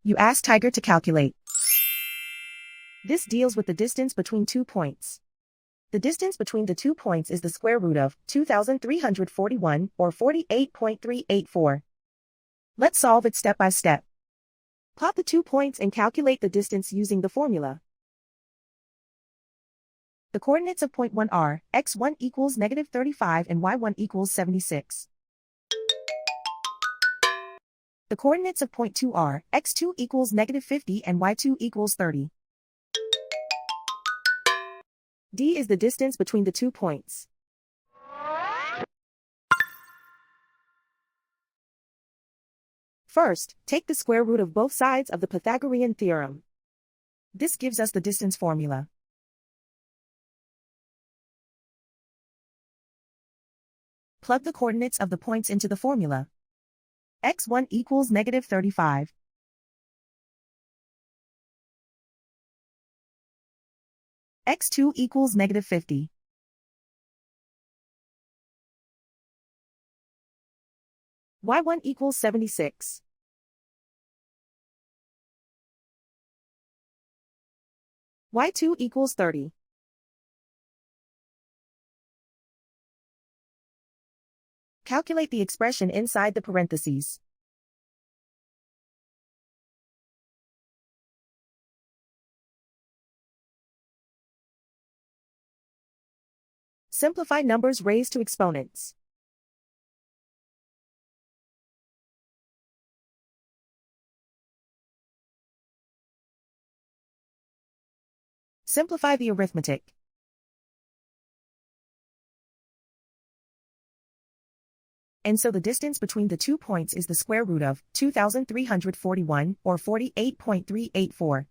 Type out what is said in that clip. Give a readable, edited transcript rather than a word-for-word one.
You ask Tiger to calculate. This deals with the distance between 2 points. The distance between the 2 points is the square root of 2,341 or 48.384. Let's solve it step by step. Plot the 2 points and calculate the distance using the formula. The coordinates of point 1 are x1 equals -35 and y1 equals 76. The coordinates of point 2 are x2 equals -50 and y2 equals 30. D is the distance between the 2 points. First, take the square root of both sides of the Pythagorean theorem. This gives us the distance formula. Plug the coordinates of the points into the formula. x1 equals -35. x2 equals -50. y1 equals 76. y2 equals 30. Calculate the expression inside the parentheses. Simplify numbers raised to exponents. Simplify the arithmetic. And so the distance between the 2 points is the square root of 2,341 or 48.384.